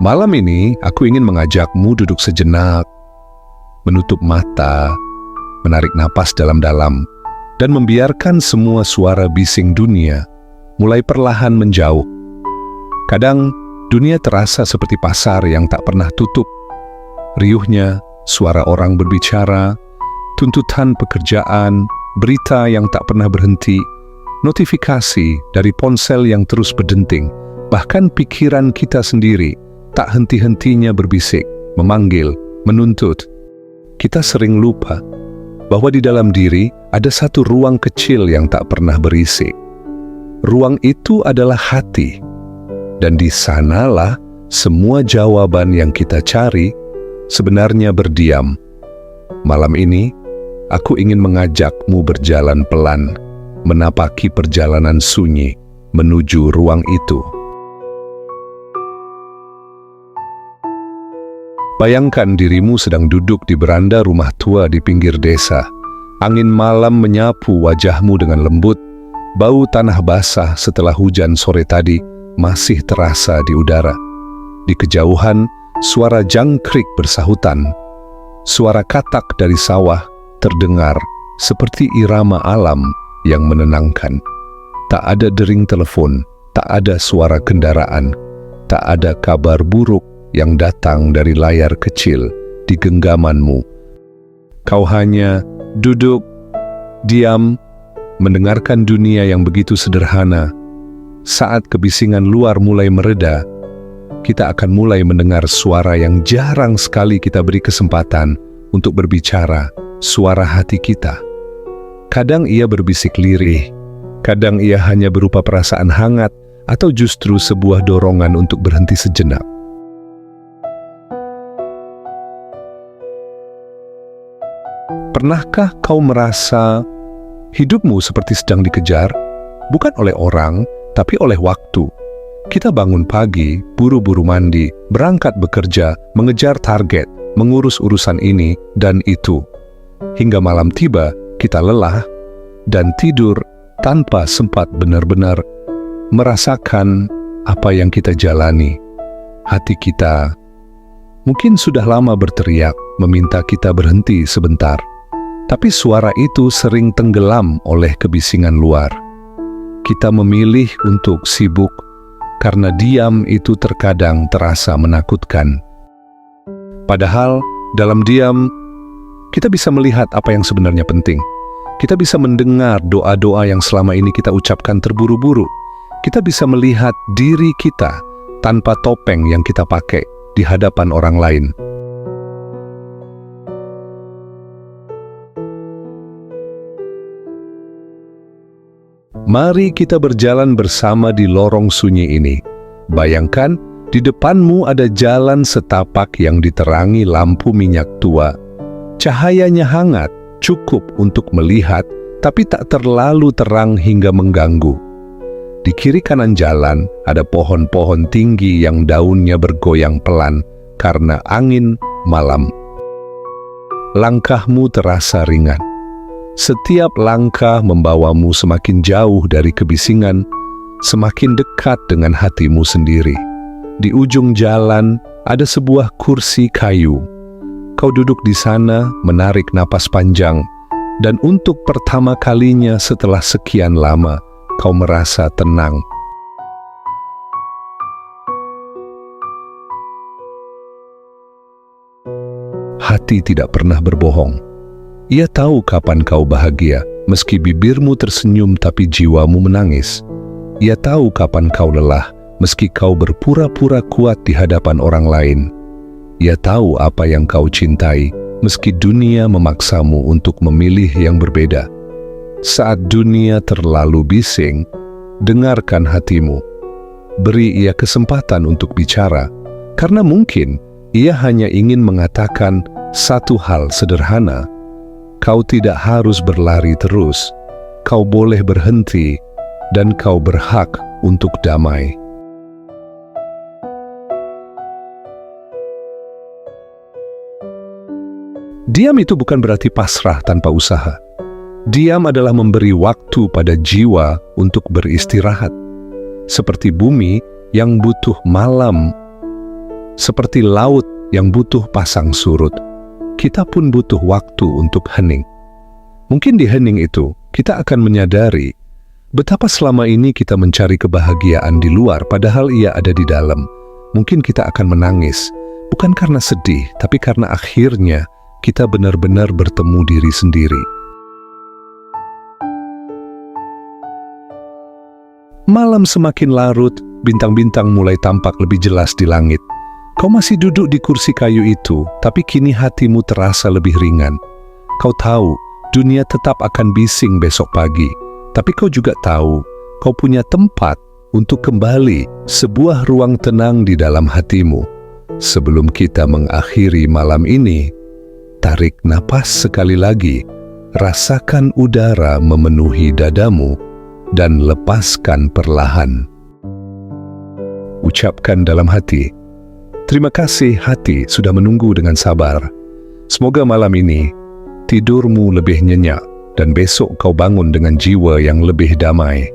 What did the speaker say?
Malam ini aku ingin mengajakmu duduk sejenak, menutup mata, menarik napas dalam-dalam, dan membiarkan semua suara bising dunia mulai perlahan menjauh. Kadang dunia terasa seperti pasar yang tak pernah tutup. Riuhnya, suara orang berbicara, tuntutan pekerjaan, berita yang tak pernah berhenti, notifikasi dari ponsel yang terus berdenting, bahkan pikiran kita sendiri tak henti-hentinya berbisik, memanggil, menuntut. Kita sering lupa bahwa di dalam diri ada satu ruang kecil yang tak pernah berisik. Ruang itu adalah hati, dan di sanalah semua jawaban yang kita cari sebenarnya berdiam. Malam ini, aku ingin mengajakmu berjalan pelan, menapaki perjalanan sunyi menuju ruang itu. Bayangkan dirimu sedang duduk di beranda rumah tua di pinggir desa. Angin malam menyapu wajahmu dengan lembut. Bau tanah basah setelah hujan sore tadi masih terasa di udara. Di kejauhan, suara jangkrik bersahutan. Suara katak dari sawah terdengar seperti irama alam yang menenangkan. Tak ada dering telepon, tak ada suara kendaraan, tak ada kabar buruk yang datang dari layar kecil di genggamanmu. Kau hanya duduk, diam, mendengarkan dunia yang begitu sederhana. Saat kebisingan luar mulai mereda, kita akan mulai mendengar suara yang jarang sekali kita beri kesempatan untuk berbicara, suara hati kita. Kadang ia berbisik lirih, kadang ia hanya berupa perasaan hangat atau justru sebuah dorongan untuk berhenti sejenak. Pernahkah kau merasa hidupmu seperti sedang dikejar, bukan oleh orang, tapi oleh waktu? Kita bangun pagi, buru-buru mandi, berangkat bekerja, mengejar target, mengurus urusan ini dan itu. Hingga malam tiba, kita lelah dan tidur tanpa sempat benar-benar merasakan apa yang kita jalani. Hati kita mungkin sudah lama berteriak, meminta kita berhenti sebentar. Tapi suara itu sering tenggelam oleh kebisingan luar. Kita memilih untuk sibuk karena diam itu terkadang terasa menakutkan. Padahal dalam diam, kita bisa melihat apa yang sebenarnya penting. Kita bisa mendengar doa-doa yang selama ini kita ucapkan terburu-buru. Kita bisa melihat diri kita tanpa topeng yang kita pakai di hadapan orang lain. Mari kita berjalan bersama di lorong sunyi ini. Bayangkan, di depanmu ada jalan setapak yang diterangi lampu minyak tua. Cahayanya hangat, cukup untuk melihat, tapi tak terlalu terang hingga mengganggu. Di kiri kanan jalan ada pohon-pohon tinggi yang daunnya bergoyang pelan karena angin malam. Langkahmu terasa ringan. Setiap langkah membawamu semakin jauh dari kebisingan, semakin dekat dengan hatimu sendiri. Di ujung jalan ada sebuah kursi kayu. Kau duduk di sana, menarik napas panjang, dan untuk pertama kalinya setelah sekian lama, kau merasa tenang. Hati tidak pernah berbohong. Ia tahu kapan kau bahagia, meski bibirmu tersenyum tapi jiwamu menangis. Ia tahu kapan kau lelah, meski kau berpura-pura kuat di hadapan orang lain. Ia tahu apa yang kau cintai, meski dunia memaksamu untuk memilih yang berbeda. Saat dunia terlalu bising, dengarkan hatimu. Beri ia kesempatan untuk bicara, karena mungkin ia hanya ingin mengatakan satu hal sederhana. Kau tidak harus berlari terus, kau boleh berhenti, dan kau berhak untuk damai. Diam itu bukan berarti pasrah tanpa usaha. Diam adalah memberi waktu pada jiwa untuk beristirahat. Seperti bumi yang butuh malam Seperti laut yang butuh pasang surut, kita pun butuh waktu untuk hening. Mungkin di hening itu, kita akan menyadari betapa selama ini kita mencari kebahagiaan di luar padahal ia ada di dalam. Mungkin kita akan menangis, bukan karena sedih, tapi karena akhirnya kita benar-benar bertemu diri sendiri. Malam semakin larut, bintang-bintang mulai tampak lebih jelas di langit. Kau masih duduk di kursi kayu itu, tapi kini hatimu terasa lebih ringan. Kau tahu, dunia tetap akan bising besok pagi. Tapi kau juga tahu, kau punya tempat untuk kembali, sebuah ruang tenang di dalam hatimu. Sebelum kita mengakhiri malam ini, tarik napas sekali lagi, rasakan udara memenuhi dadamu, dan lepaskan perlahan. Ucapkan dalam hati, terima kasih hati sudah menunggu dengan sabar. Semoga malam ini, tidurmu lebih nyenyak, dan besok kau bangun dengan jiwa yang lebih damai.